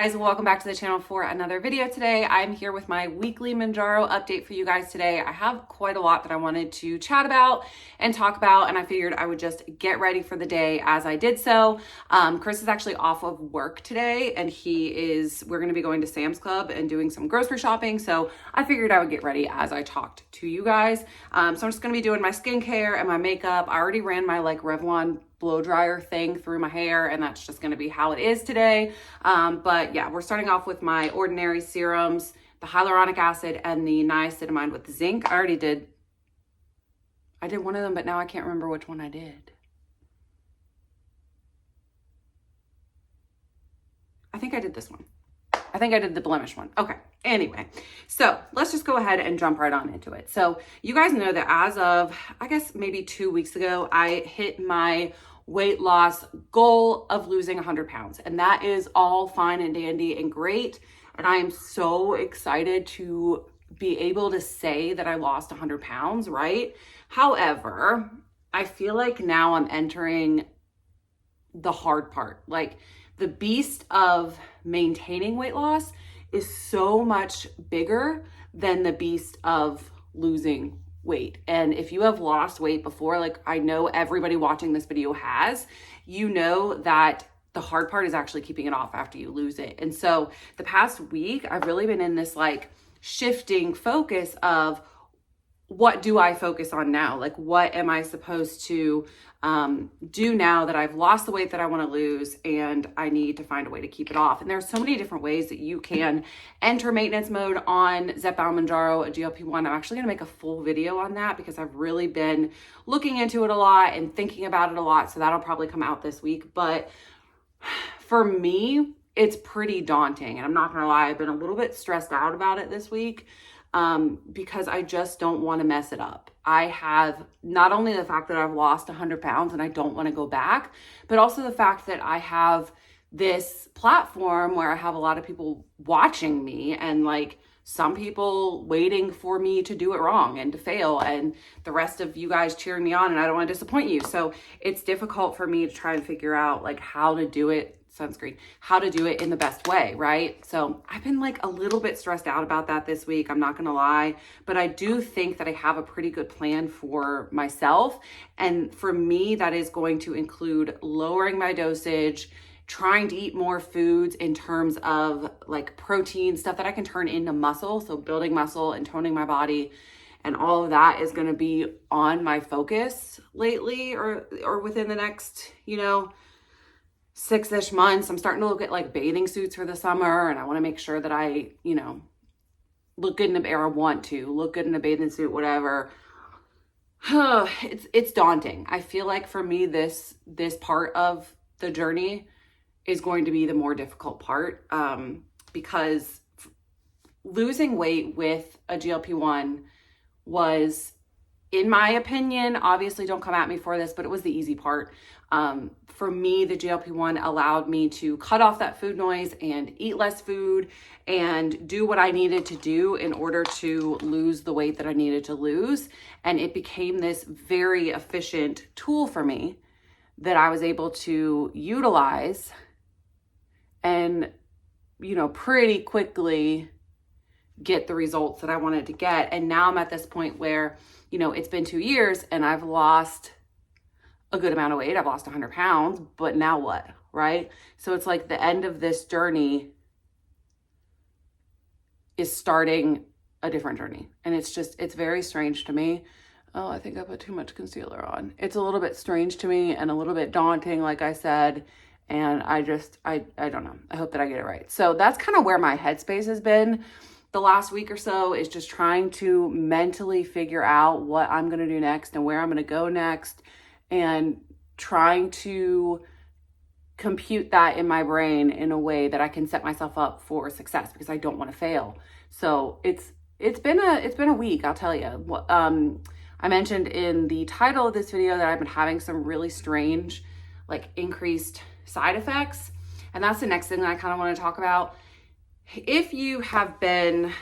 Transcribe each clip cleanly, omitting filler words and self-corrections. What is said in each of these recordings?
Guys, welcome back to the channel for another video today. I'm here with my weekly Mounjaro update for you guys today. I have quite a lot that I wanted to chat about and talk about, and I figured I would just get ready for the day as I did so. Chris is actually off of work today, and we're gonna be going to Sam's Club and doing some grocery shopping, so I figured I would get ready as I talked to you guys. So I'm just gonna be doing my skincare and my makeup. I already ran my Revlon blow dryer thing through my hair, and that's just going to be how it is today. But yeah, we're starting off with my ordinary serums, the hyaluronic acid and the niacinamide with zinc. I did one of them, but now I can't remember which one I did. I think I did this one. I think I did the blemish one. Okay. Anyway, so let's just go ahead and jump right on into it. So you guys know that as of, I guess maybe 2 weeks ago, I hit my weight loss goal of losing 100 pounds. And that is all fine and dandy and great. And I am so excited to be able to say that I lost 100 pounds, right? However, I feel like now I'm entering the hard part. Like the beast of maintaining weight loss is so much bigger than the beast of losing weight. And if you have lost weight before, like I know everybody watching this video has, you know that the hard part is actually keeping it off after you lose it. And so the past week, I've really been in this like shifting focus of what do I focus on now? Like, what am I supposed to do now that I've lost the weight that I want to lose and I need to find a way to keep it off? And there's so many different ways that you can enter maintenance mode on Zepbound, Mounjaro, a GLP-1. I'm actually going to make a full video on that because I've really been looking into it a lot and thinking about it a lot. So that'll probably come out this week. But for me, it's pretty daunting. And I'm not going to lie, I've been a little bit stressed out about it this week. Because I just don't want to mess it up. I have not only the fact that I've lost 100 pounds and I don't want to go back, but also the fact that I have this platform where I have a lot of people watching me and like some people waiting for me to do it wrong and to fail, and the rest of you guys cheering me on, and I don't want to disappoint you. So it's difficult for me to try and figure out like how to do it how to do it in the best way, right? So I've been like a little bit stressed out about that this week, I'm not gonna lie, but I do think that I have a pretty good plan for myself. And for me, that is going to include lowering my dosage, trying to eat more foods in terms of like protein, stuff that I can turn into muscle. So building muscle and toning my body. And all of that is gonna be on my focus lately or within the next, 6-ish months. I'm starting to look at like bathing suits for the summer, and I want to make sure that I, look good in I want to look good in a bathing suit, whatever. It's daunting. I feel like for me, this part of the journey is going to be the more difficult part, because losing weight with a GLP-1 was, in my opinion, obviously don't come at me for this, but it was the easy part. For me, the GLP-1 allowed me to cut off that food noise and eat less food and do what I needed to do in order to lose the weight that I needed to lose. And it became this very efficient tool for me that I was able to utilize and, pretty quickly get the results that I wanted to get. And now I'm at this point where, it's been 2 years and I've lost a good amount of weight. I've lost 100 pounds, but now what, right? So it's like the end of this journey is starting a different journey. And it's very strange to me. Oh, I think I put too much concealer on. It's a little bit strange to me and a little bit daunting, like I said. And I don't know. I hope that I get it right. So that's kind of where my headspace has been the last week or so, is just trying to mentally figure out what I'm going to do next and where I'm going to go next, and trying to compute that in my brain in a way that I can set myself up for success, because I don't want to fail. So it's been a week, I'll tell you. I mentioned in the title of this video that I've been having some really strange, like increased side effects. And that's the next thing that I kind of want to talk about. If you have been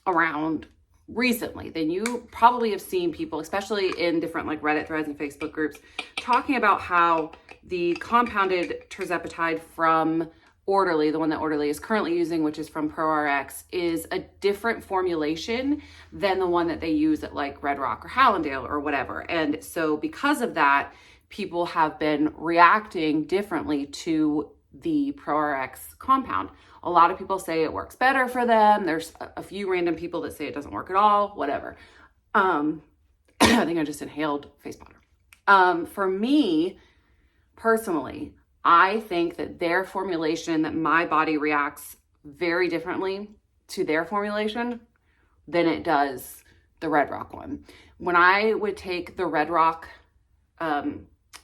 around recently, then you probably have seen people, especially in different like Reddit threads and Facebook groups, talking about how the compounded tirzepatide from Orderly, the one that Orderly is currently using, which is from ProRx, is a different formulation than the one that they use at like Red Rock or Hallandale or whatever. And so because of that, people have been reacting differently to the ProRx compound. A lot of people say it works better for them. There's a few random people that say it doesn't work at all, whatever. I think I just inhaled face powder. For me, personally, I think that their formulation, that my body reacts very differently to their formulation than it does the Red Rock one. When I would take the Red Rock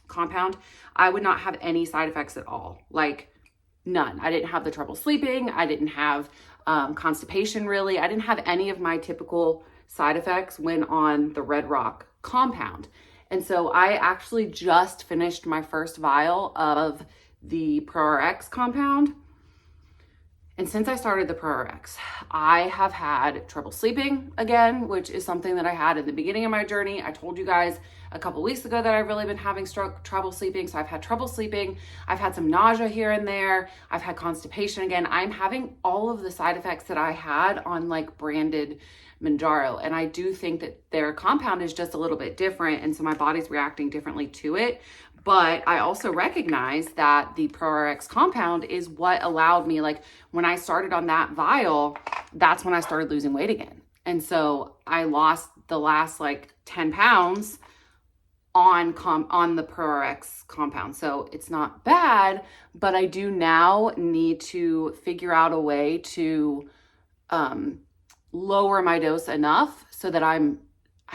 compound, I would not have any side effects at all, like none. I didn't have the trouble sleeping. I didn't have constipation really. I didn't have any of my typical side effects when on the Red Rock compound. And so I actually just finished my first vial of the ProRx compound. And since I started the ProRx, I have had trouble sleeping again, which is something that I had in the beginning of my journey. I told you guys a couple weeks ago that I've really been having trouble sleeping. So I've had trouble sleeping. I've had some nausea here and there. I've had constipation again. I'm having all of the side effects that I had on like branded Mounjaro. And I do think that their compound is just a little bit different. And so my body's reacting differently to it. But I also recognize that the ProRx compound is what allowed me, like when I started on that vial, that's when I started losing weight again. And so I lost the last like 10 pounds on the ProRx compound. So it's not bad, but I do now need to figure out a way to lower my dose enough so that I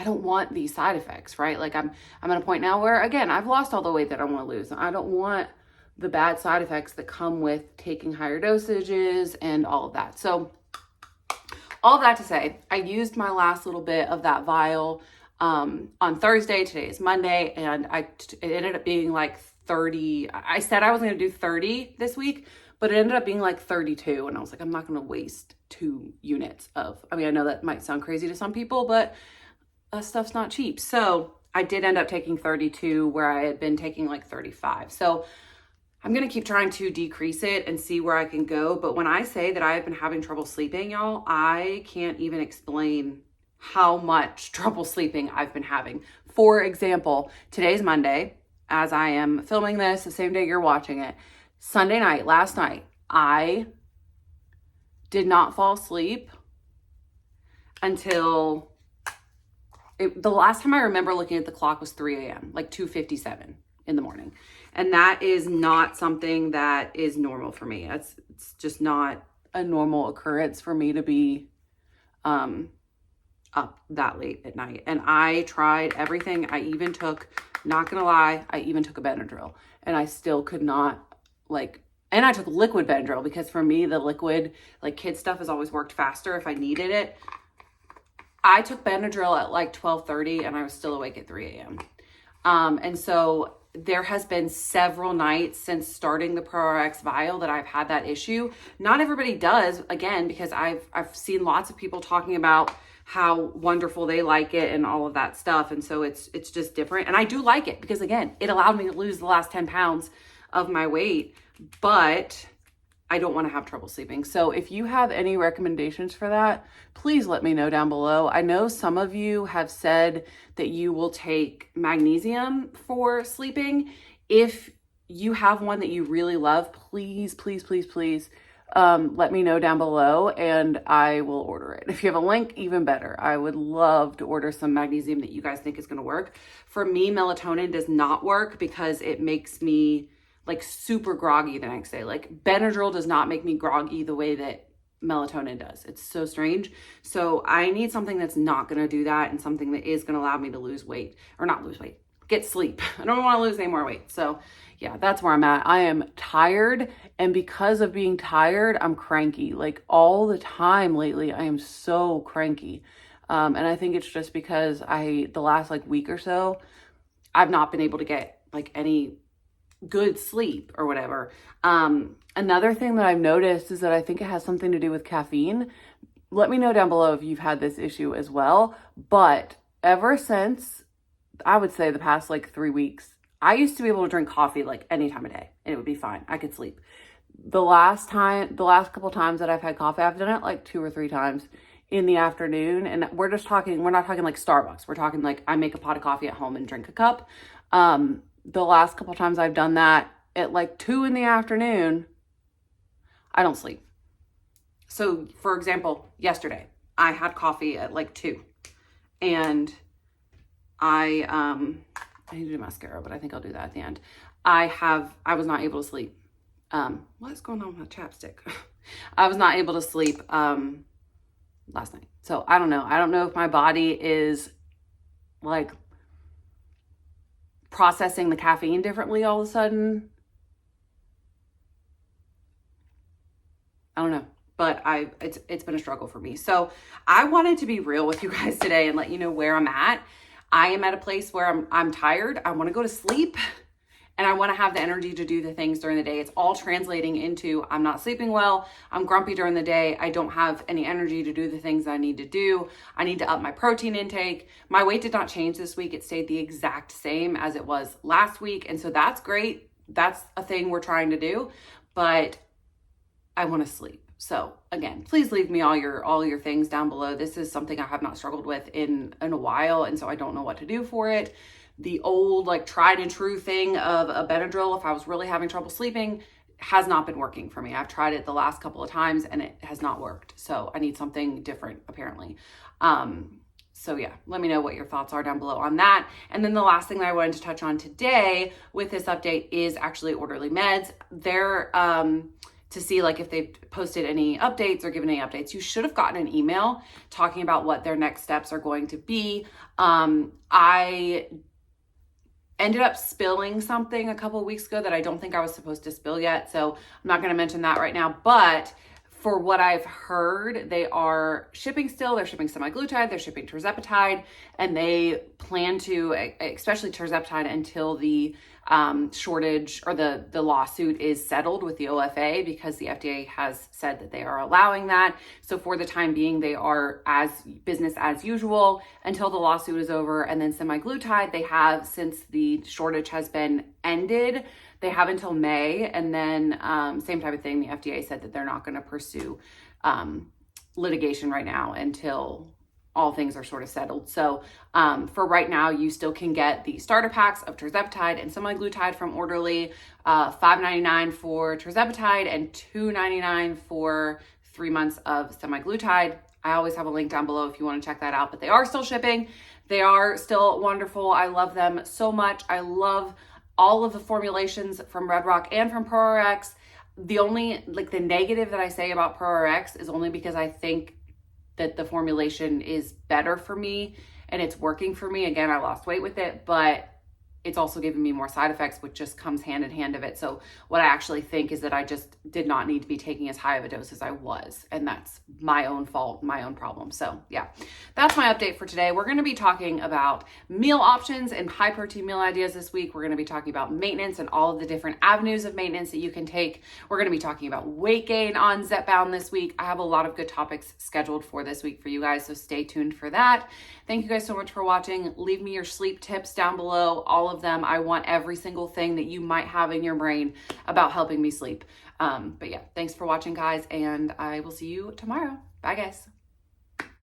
don't want these side effects, right? Like I'm at a point now where, again, I've lost all the weight that I want to lose. I don't want the bad side effects that come with taking higher dosages and all of that. So all that to say, I used my last little bit of that vial on Thursday. Today is Monday, and it ended up being like 30. I said I was going to do 30 this week, but it ended up being like 32. And I was like, I'm not going to waste 2 units of, I mean, I know that might sound crazy to some people, but stuff's not cheap. So I did end up taking 32 where I had been taking like 35. So I'm going to keep trying to decrease it and see where I can go. But when I say that I have been having trouble sleeping, y'all, I can't even explain how much trouble sleeping I've been having. For example, today's Monday, as I am filming this, the same day you're watching it. Sunday night, last night, I did not fall asleep until the last time I remember looking at the clock was 3 a.m., like 2:57 in the morning. And that is not something that is normal for me. It's just not a normal occurrence for me to be up that late at night. And I tried everything. I even took, not gonna lie, I even took a Benadryl, and I still could not and I took liquid Benadryl because for me, the liquid, like kid stuff has always worked faster if I needed it. I took Benadryl at like 12:30 and I was still awake at 3 a.m. And so there has been several nights since starting the ProRx vial that I've had that issue. Not everybody does, again, because I've seen lots of people talking about how wonderful they like it and all of that stuff. And so it's just different. And I do like it because, again, it allowed me to lose the last 10 pounds of my weight, but I don't want to have trouble sleeping. So if you have any recommendations for that, please let me know down below. I know some of you have said that you will take magnesium for sleeping. If you have one that you really love, please, please, please, please, let me know down below and I will order it. If you have a link, even better. I would love to order some magnesium that you guys think is going to work. For me, melatonin does not work because it makes me like super groggy the next day. Like Benadryl does not make me groggy the way that melatonin does. It's so strange. So I need something that's not going to do that and something that is going to allow me to lose weight, or not lose weight, get sleep. I don't want to lose any more weight. So yeah, that's where I'm at. I am tired, and because of being tired, I'm cranky. Like all the time lately, I am so cranky. And I think it's just because the last like week or so, I've not been able to get like any good sleep or whatever. Another thing that I've noticed is that I think it has something to do with caffeine. Let me know down below if you've had this issue as well. But ever since, I would say the past like 3 weeks, I used to be able to drink coffee like any time of day and it would be fine. I could sleep. the last couple times that I've had coffee, I've done it like 2 or 3 times in the afternoon. And we're not talking like Starbucks. We're talking like I make a pot of coffee at home and drink a cup. The last couple times I've done that at like 2 in the afternoon, I don't sleep. So for example, yesterday I had coffee at like 2 and I need to do mascara, but I think I'll do that at the end. I was not able to sleep. What is going on with my chapstick? I was not able to sleep last night. So I don't know. I don't know if my body is like processing the caffeine differently all of a sudden. I don't know, but it's been a struggle for me. So I wanted to be real with you guys today and let you know where I'm at. I am at a place where I'm tired. I want to go to sleep and I want to have the energy to do the things during the day. It's all translating into I'm not sleeping well. I'm grumpy during the day. I don't have any energy to do the things I need to do. I need to up my protein intake. My weight did not change this week. It stayed the exact same as it was last week. And so that's great. That's a thing we're trying to do, but I want to sleep. So again, please leave me all your things down below. This is something I have not struggled with in a while. And so I don't know what to do for it. The old like tried and true thing of a Benadryl, if I was really having trouble sleeping, has not been working for me. I've tried it the last couple of times and it has not worked. So I need something different apparently. So yeah, let me know what your thoughts are down below on that. And then the last thing that I wanted to touch on today with this update is actually Orderly Meds. They're, to see like if they've posted any updates or given any updates. You should have gotten an email talking about what their next steps are going to be. I ended up spilling something a couple of weeks ago that I don't think I was supposed to spill yet. So I'm not going to mention that right now, but for what I've heard, they are shipping still. They're shipping semaglutide, they're shipping tirzepatide, and they plan to, especially tirzepatide, until the shortage or the lawsuit is settled with the OFA, because the FDA has said that they are allowing that. So for the time being, they are as business as usual until the lawsuit is over. And then semaglutide, they have, since the shortage has been ended, they have until May. And then same type of thing, the FDA said that they're not going to pursue litigation right now until all things are sort of settled. So for right now, you still can get the starter packs of tirzepatide and semaglutide from Orderly, $5.99 for tirzepatide and $2.99 for 3 months of semaglutide. I always have a link down below if you want to check that out, but they are still shipping. They are still wonderful. I love them so much. I love all of the formulations from Red Rock and from ProRx. The only, like the negative that I say about ProRx is only because I think that the formulation is better for me and it's working for me. Again, I lost weight with it, but it's also giving me more side effects, which just comes hand in hand of it. So what I actually think is that I just did not need to be taking as high of a dose as I was. And that's my own fault, my own problem. So yeah, that's my update for today. We're going to be talking about meal options and high protein meal ideas this week. We're going to be talking about maintenance and all of the different avenues of maintenance that you can take. We're going to be talking about weight gain on Zepbound this week. I have a lot of good topics scheduled for this week for you guys, so stay tuned for that. Thank you guys so much for watching. Leave me your sleep tips down below, all of them. I want every single thing that you might have in your brain about helping me sleep. But yeah, thanks for watching, guys, and I will see you tomorrow. Bye, guys.